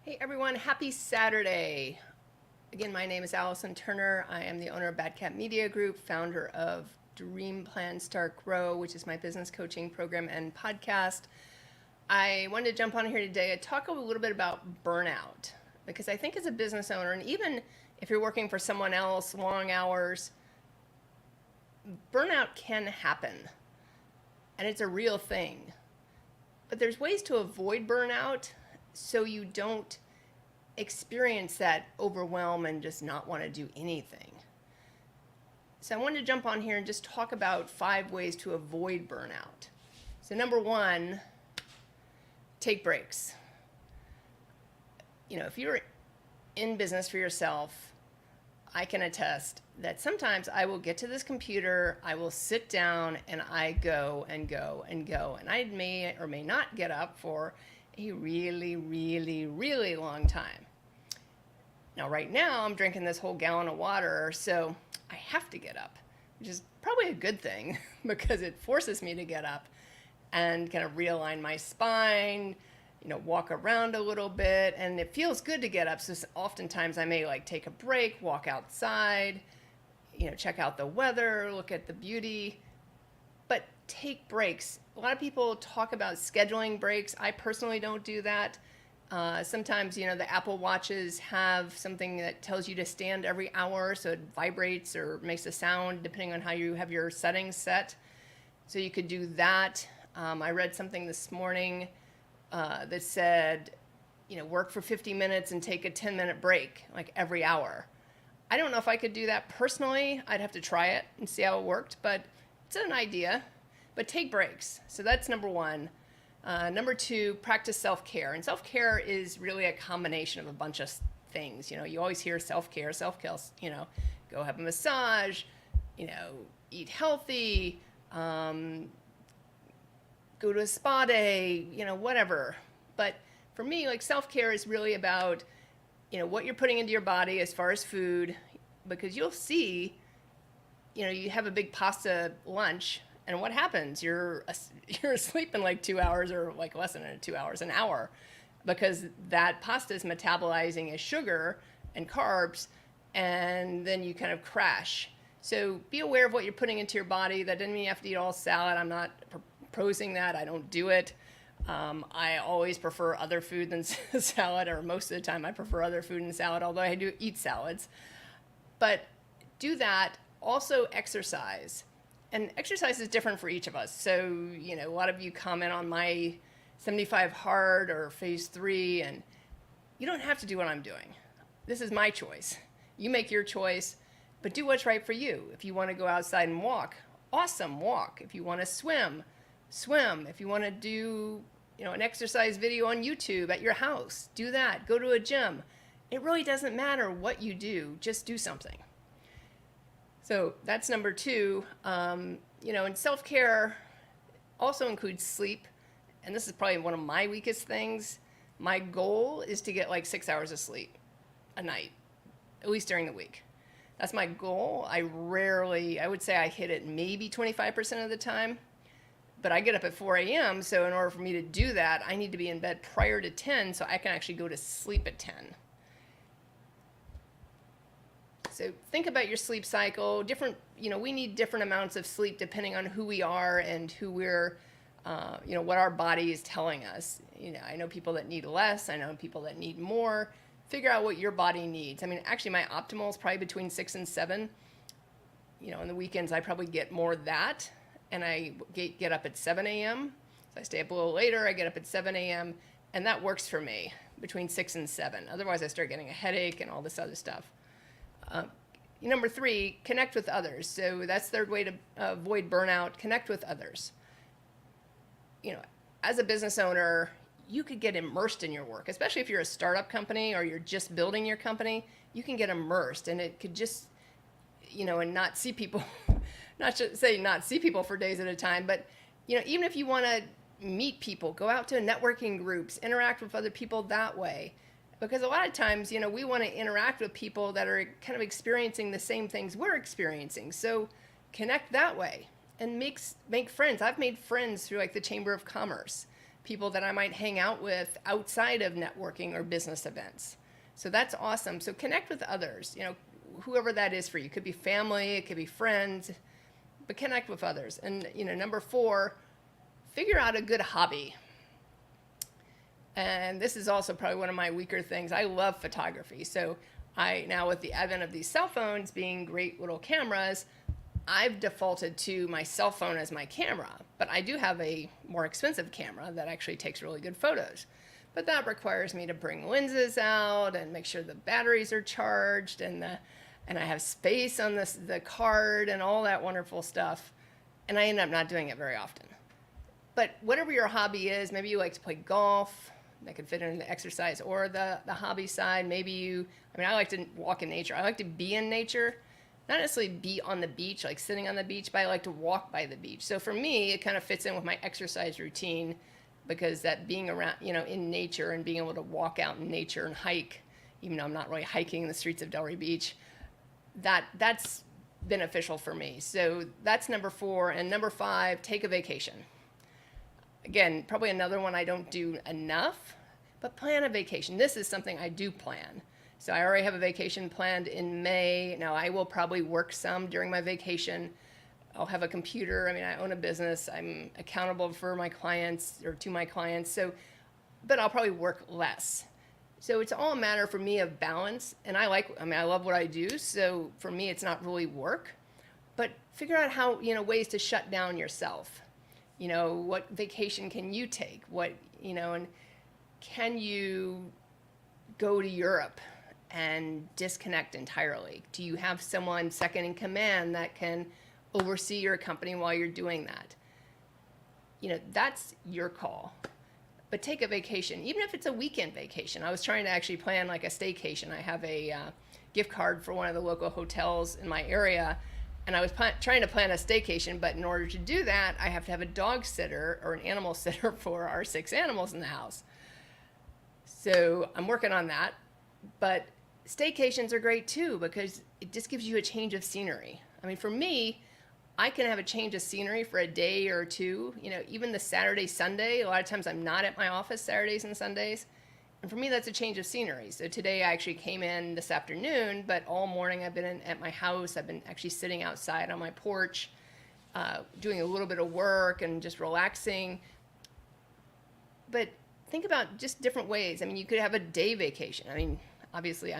Hey everyone, happy Saturday. Again, my name is Allison Turner. I am the owner of Bad Cat Media Group, founder of Dream Plan Start Grow, which is my business coaching program and podcast. I wanted to jump on here today and talk a little bit about burnout because I think as a business owner, and even if you're working for someone else, long hours, burnout can happen and it's a real thing. But there's ways to avoid burnout so you don't experience that overwhelm and just not want to do anything. So I wanted to jump on here and just talk about 5 ways to avoid burnout. So number 1, take breaks. If you're in business for yourself, I can attest that sometimes I will get to this computer, I will sit down, and I go and go and go. And I may or may not get up for a really, really, really long time. Now, right now, I'm drinking this whole gallon of water, so I have to get up, which is probably a good thing because it forces me to get up and kind of realign my spine, walk around a little bit, and it feels good to get up. So oftentimes I may take a break, walk outside, check out the weather, look at the beauty, but take breaks. A lot of people talk about scheduling breaks. I personally don't do that. Sometimes, the Apple Watches have something that tells you to stand every hour, so it vibrates or makes a sound depending on how you have your settings set. So you could do that. I read something this morning that said, work for 50 minutes and take a 10-minute break, every hour. I don't know if I could do that personally. I'd have to try it and see how it worked, but it's an idea. But take breaks. So that's number 1. Number 2, practice self-care. And self-care is really a combination of a bunch of things. You always hear self-care, go have a massage, eat healthy, go to a spa day, whatever. But for me, self-care is really about, what you're putting into your body as far as food, because you'll see, you have a big pasta lunch, and what happens? You're asleep in 2 hours or less than 2 hours, an hour, because that pasta is metabolizing as sugar and carbs, and then you kind of crash. So be aware of what you're putting into your body. That doesn't mean you have to eat all salad. I'm not proposing that. I don't do it. I always prefer other food than salad, or most of the time I prefer other food than salad, although I do eat salads. But do that. Also exercise. And exercise is different for each of us. So, a lot of you comment on my 75 hard or phase 3, and you don't have to do what I'm doing. This is my choice. You make your choice, but do what's right for you. If you want to go outside and walk, awesome, walk. If you want to swim, swim. If you want to do, an exercise video on YouTube at your house, do that. Go to a gym. It really doesn't matter what you do, just do something. So that's number 2. And self-care also includes sleep. And this is probably one of my weakest things. My goal is to get 6 hours of sleep a night, at least during the week. That's my goal. I would say I hit it maybe 25% of the time. But I get up at 4 a.m., so in order for me to do that, I need to be in bed prior to 10 so I can actually go to sleep at 10. So think about your sleep cycle. We need different amounts of sleep depending on who we are and who we're, what our body is telling us. I know people that need less. I know people that need more. Figure out what your body needs. Actually, my optimal is probably between 6 and 7. On the weekends, I probably get more of that, and I get up at 7 a.m. So I stay up a little later. I get up at 7 a.m., and that works for me between 6 and 7. Otherwise, I start getting a headache and all this other stuff. Number 3, connect with others. So that's the third way to avoid burnout. Connect with others. As a business owner, you could get immersed in your work, especially if you're a startup company or you're just building your company. You can get immersed, and it could just, and not see people, not see people for days at a time, but even if you want to meet people, go out to networking groups, interact with other people that way. Because a lot of times, we want to interact with people that are kind of experiencing the same things we're experiencing. So connect that way and make friends. I've made friends through the Chamber of Commerce. people that I might hang out with outside of networking or business events. So that's awesome. So connect with others, whoever that is for you. It could be family, it could be friends, but connect with others. And, number 4, figure out a good hobby. And this is also probably one of my weaker things. I love photography. So now with the advent of these cell phones being great little cameras, I've defaulted to my cell phone as my camera. But I do have a more expensive camera that actually takes really good photos. But that requires me to bring lenses out and make sure the batteries are charged and I have space on the card and all that wonderful stuff. And I end up not doing it very often. But whatever your hobby is, maybe you like to play golf. That could fit into the exercise or the hobby side. Maybe I like to walk in nature. I like to be in nature, not necessarily be on the beach, like sitting on the beach, but I like to walk by the beach. So for me, it kind of fits in with my exercise routine, because that being around, in nature and being able to walk out in nature and hike, even though I'm not really hiking in the streets of Delray Beach, that's beneficial for me. So that's number 4. And number 5, take a vacation. Again, probably another one I don't do enough, but plan a vacation. This is something I do plan. So I already have a vacation planned in May. Now I will probably work some during my vacation. I'll have a computer. I own a business. I'm accountable for my clients or to my clients. But I'll probably work less. So it's all a matter for me of balance. And I love what I do. So for me, it's not really work, but figure out how, ways to shut down yourself. What vacation can you take? And can you go to Europe and disconnect entirely? Do you have someone second in command that can oversee your company while you're doing that? That's your call. But take a vacation, even if it's a weekend vacation. I was trying to actually plan like a staycation. I have a gift card for one of the local hotels in my area, and I was trying to plan a staycation, but in order to do that, I have to have a dog sitter or an animal sitter for our 6 animals in the house. So I'm working on that. But staycations are great too, because it just gives you a change of scenery. For me, I can have a change of scenery for a day or 2, even the Saturday, Sunday. A lot of times I'm not at my office Saturdays and Sundays. And for me, that's a change of scenery. So today I actually came in this afternoon, but all morning I've been at my house. I've been actually sitting outside on my porch, doing a little bit of work and just relaxing. But think about just different ways. You could have a day vacation. Obviously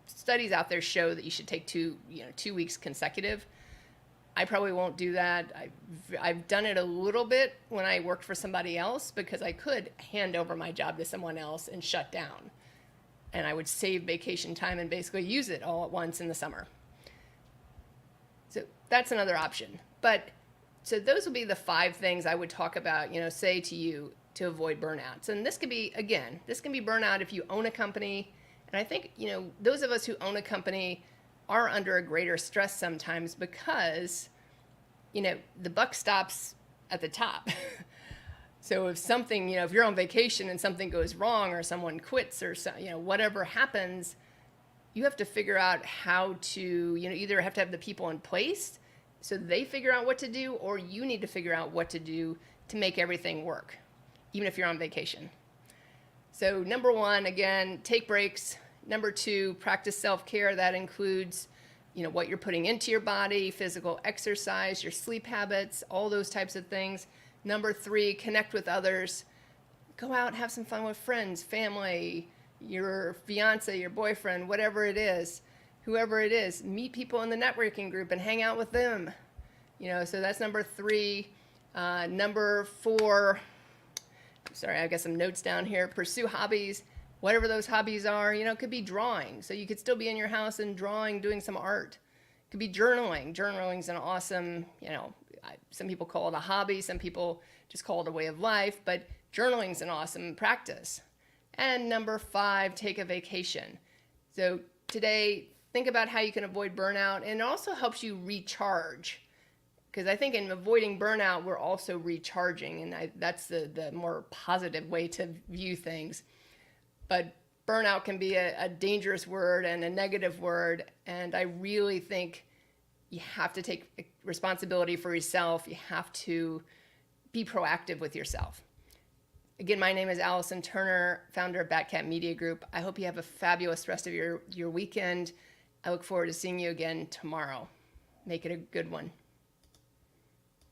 studies out there show that you should take 2 weeks consecutive. I probably won't do that. I've done it a little bit when I worked for somebody else, because I could hand over my job to someone else and shut down. And I would save vacation time and basically use it all at once in the summer. So that's another option. So those would be the 5 things I would talk about, say to you to avoid burnouts. And this can be burnout if you own a company. And I think, those of us who own a company are under a greater stress sometimes, because, the buck stops at the top. So if something, if you're on vacation and something goes wrong, or someone quits, or whatever happens, you have to figure out how to, either have to have the people in place so they figure out what to do, or you need to figure out what to do to make everything work, even if you're on vacation. So number 1, again, take breaks. Number 2, practice self-care. That includes, what you're putting into your body, physical exercise, your sleep habits, all those types of things. Number 3, connect with others. Go out and have some fun with friends, family, your fiance, your boyfriend, whatever it is, whoever it is. Meet people in the networking group and hang out with them. So that's number 3. Number 4, sorry, I've got some notes down here. Pursue hobbies. Whatever those hobbies are, it could be drawing. So you could still be in your house and drawing, doing some art. It could be journaling. Journaling's an awesome, some people call it a hobby. Some people just call it a way of life. But journaling's an awesome practice. And number 5, take a vacation. So today, think about how you can avoid burnout. And it also helps you recharge. Because I think in avoiding burnout, we're also recharging. And that's the more positive way to view things. But burnout can be a dangerous word and a negative word. And I really think you have to take responsibility for yourself. You have to be proactive with yourself. Again, my name is Allison Turner, founder of Batcat Media Group. I hope you have a fabulous rest of your weekend. I look forward to seeing you again tomorrow. Make it a good one.